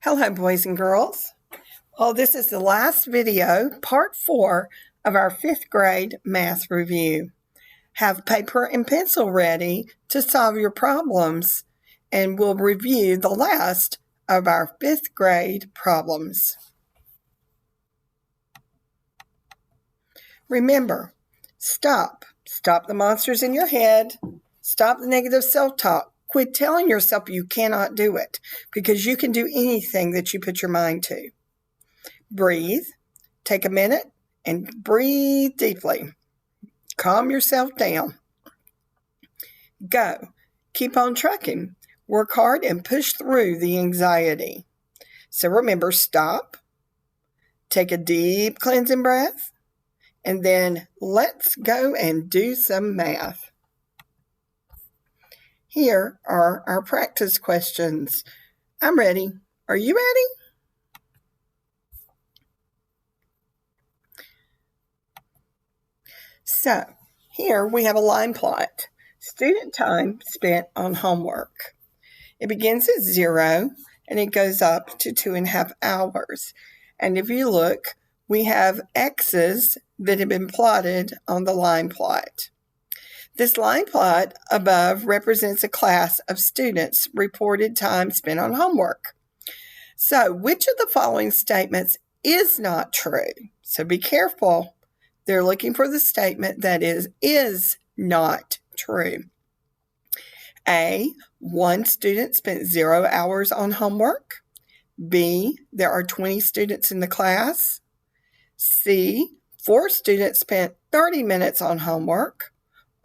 Hello, boys and girls. Well, this is the last video, part 4 of our 5th grade math review. Have paper and pencil ready to solve your problems, and we'll review the last of our 5th grade problems. Remember, stop. Stop the monsters in your head. Stop the negative self-talk. Quit telling yourself you cannot do it, because you can do anything that you put your mind to. Breathe. Take a minute and breathe deeply. Calm yourself down. Go. Keep on trucking. Work hard and push through the anxiety. So remember, stop. Take a deep cleansing breath. And then let's go and do some math. Here are our practice questions. I'm ready. Are you ready? So, here we have a line plot. Student time spent on homework. It begins at 0 and it goes up to 2.5 hours. And if you look, we have X's that have been plotted on the line plot. This line plot above represents a class of students' reported time spent on homework. So, which of the following statements is not true? So be careful. They're looking for the statement that is not true. A, one student spent 0 hours on homework. B, there are 20 students in the class. C, 4 students spent 30 minutes on homework.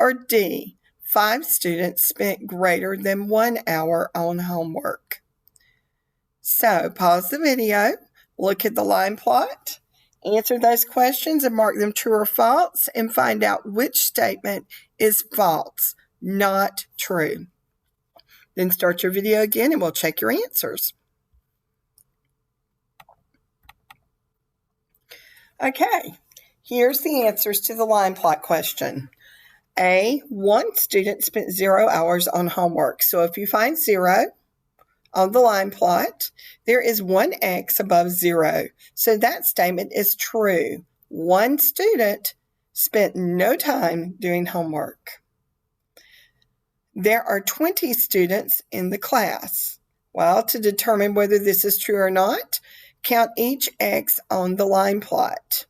Or D, 5 students spent greater than 1 hour on homework. So pause the video, look at the line plot, answer those questions and mark them true or false, and find out which statement is false, not true. Then start your video again and we'll check your answers. Okay, here's the answers to the line plot question. A, one student spent 0 hours on homework. So if you find 0 on the line plot, there is one X above 0. So that statement is true. One student spent no time doing homework. There are 20 students in the class. Well, to determine whether this is true or not, count each X on the line plot.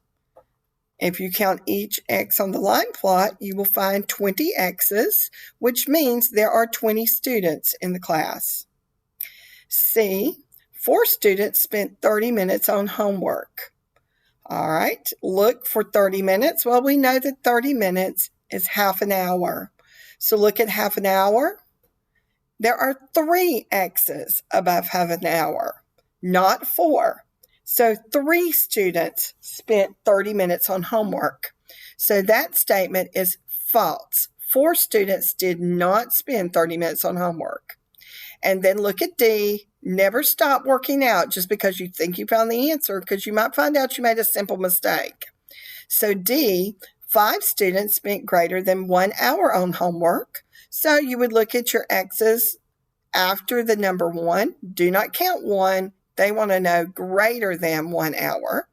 If you count each X on the line plot, you will find 20 X's, which means there are 20 students in the class. C, 4 students spent 30 minutes on homework. All right, look for 30 minutes. Well, we know that 30 minutes is half an hour. So look at half an hour. There are 3 X's above half an hour, not 4. So 3 students spent 30 minutes on homework. So that statement is false. 4 students did not spend 30 minutes on homework. And then look at D. Never stop working out just because you think you found the answer, because you might find out you made a simple mistake. So D, 5 students spent greater than 1 hour on homework. So you would look at your X's after the number 1. Do not count 1. They want to know greater than 1 hour.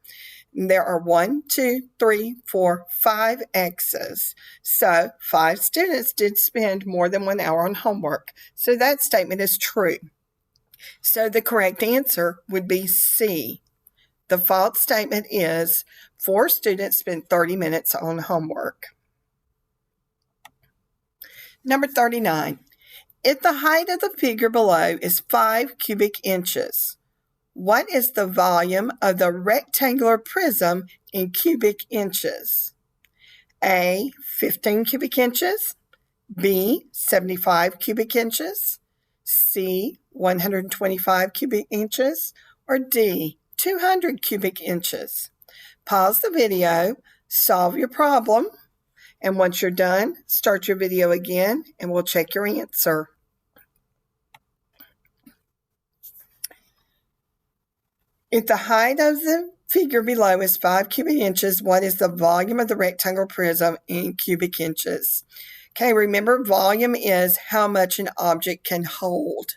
There are 1, 2, 3, 4, 5 X's. So 5 students did spend more than 1 hour on homework. So that statement is true. So the correct answer would be C. The false statement is 4 students spent 30 minutes on homework. Number 39. If the height of the figure below is 5 cubic inches, what is the volume of the rectangular prism in cubic inches? A, 15 cubic inches. B, 75 cubic inches. C, 125 cubic inches. Or D, 200 cubic inches. Pause the video, solve your problem, and once you're done, start your video again and we'll check your answer. If the height of the figure below is 5 cubic inches, what is the volume of the rectangular prism in cubic inches? Okay, remember, volume is how much an object can hold.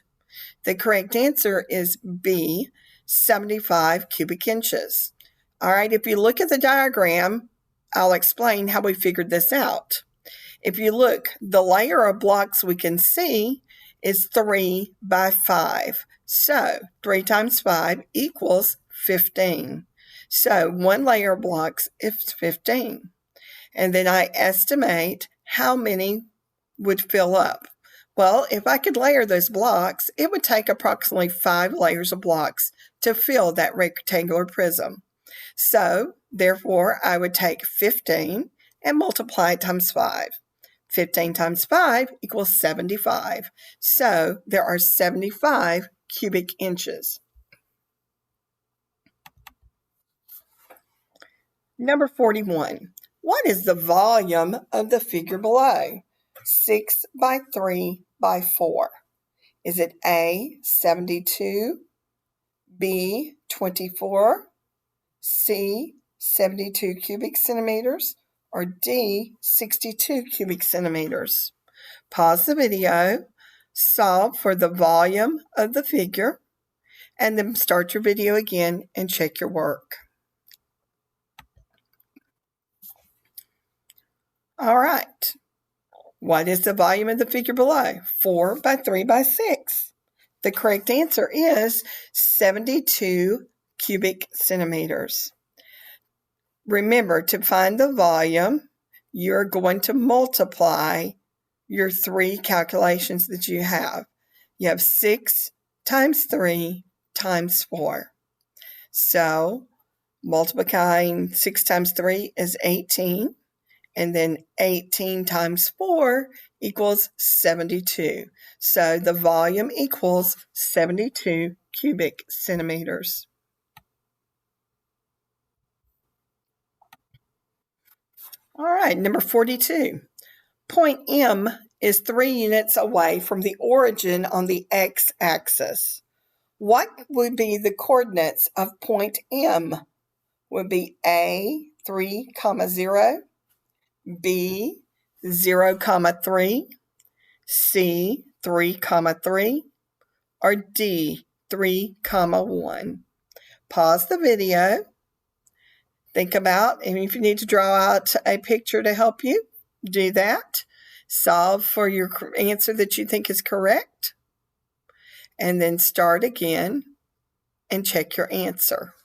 The correct answer is B. 75 cubic inches. All right, if you look at the diagram, I'll explain how we figured this out. If you look, the layer of blocks we can see is 3 by 5. So 3 times 5 equals 15. So one layer of blocks is 15. And then I estimate how many would fill up. Well, if I could layer those blocks, it would take approximately 5 layers of blocks to fill that rectangular prism. So, therefore, I would take 15 and multiply it times 5. 15 times 5 equals 75. So, there are 75 cubic inches. Number 41. What is the volume of the figure below? 6 by 3 by 4. Is it A, 72, B, 24, C, 72 cubic centimeters, or D, 62 cubic centimeters? Pause the video, solve for the volume of the figure, and then start your video again and check your work. All right. What is the volume of the figure below? 4 by 3 by 6. The correct answer is 72 cubic centimeters. Remember, to find the volume, you're going to multiply your 3 calculations that you have. You have 6 times 3 times 4. So, multiplying 6 times 3 is 18. And then 18 times 4 equals 72. So the volume equals 72 cubic centimeters. All right, number 42. Point M is 3 units away from the origin on the x-axis. What would be the coordinates of point M? Would be A, 3, 0, B, 0, 3, C, 3, 3, or D, 3, 1. Pause the video. Think about, and if you need to draw out a picture to help you, do that. Solve for your answer that you think is correct. And then start again and check your answer.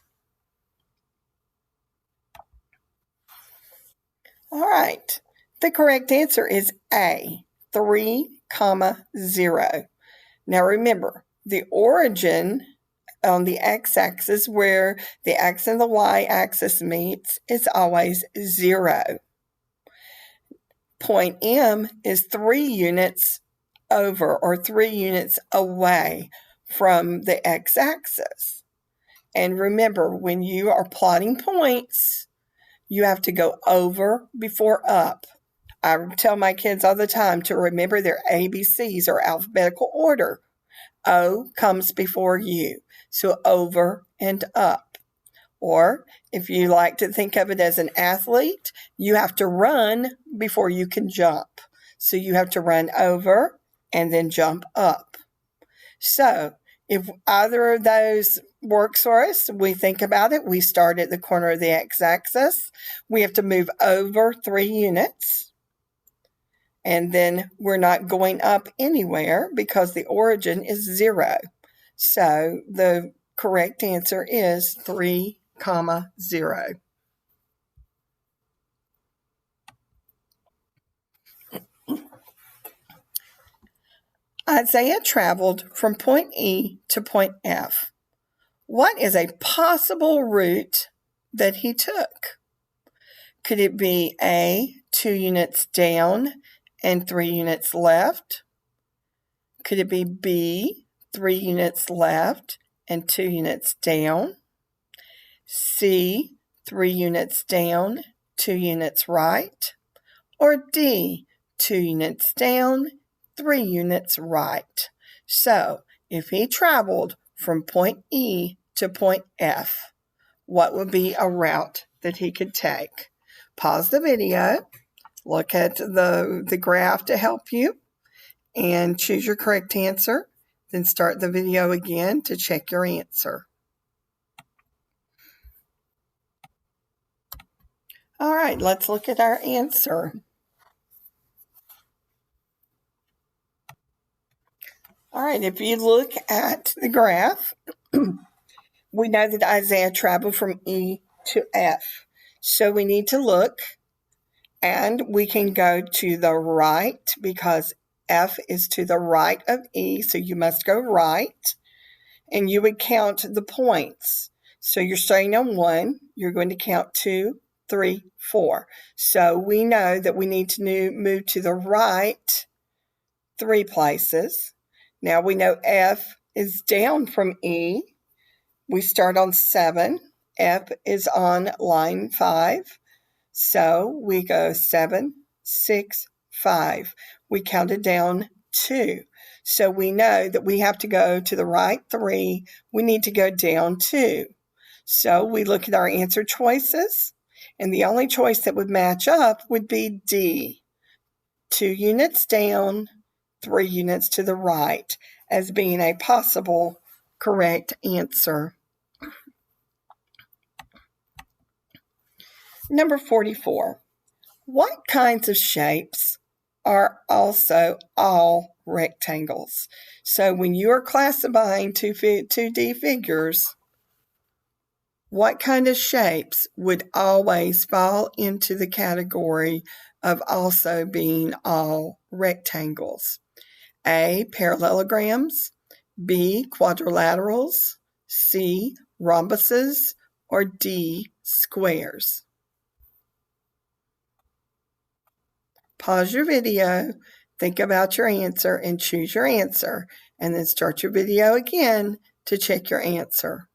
All right, the correct answer is A, 3, 0. Now remember, the origin on the x-axis where the x and the y-axis meets is always 0. Point M is 3 units over or 3 units away from the x-axis. And remember, when you are plotting points, you have to go over before up. I tell my kids all the time to remember their ABCs or alphabetical order. O comes before U, so over and up. Or if you like to think of it as an athlete, you have to run before you can jump. So you have to run over and then jump up. So if either of those works for us, we think about it. We start at the corner of the x-axis. We have to move over 3 units. And then we're not going up anywhere because the origin is 0. So the correct answer is 3, 0. Isaiah traveled from point E to point F. What is a possible route that he took? Could it be A, 2 units down and 3 units left? Could it be B, 3 units left and 2 units down? C, 3 units down, 2 units right? Or D, 2 units down, 3 units right? So, if he traveled from point E to point F, what would be a route that he could take? Pause the video, look at the graph to help you, and choose your correct answer. Then start the video again to check your answer. All right, let's look at our answer. All right, if you look at the graph, we know that Isaiah traveled from E to F. So we need to look, and we can go to the right because F is to the right of E, so you must go right. And you would count the points. So you're starting on 1, you're going to count 2, 3, 4. So we know that we need to move to the right 3 places. Now we know F is down from E. We start on 7. F is on line 5. So we go 7, 6, 5. We counted down 2. So we know that we have to go to the right 3. We need to go down 2. So we look at our answer choices, and the only choice that would match up would be D. 2 units down, 3 units to the right, as being a possible correct answer. Number 44. What kinds of shapes are also all rectangles? So when you are classifying 2D figures, what kind of shapes would always fall into the category of also being all rectangles? A, parallelograms, B, quadrilaterals, C, rhombuses, or D, squares? Pause your video, think about your answer, and choose your answer, and then start your video again to check your answer.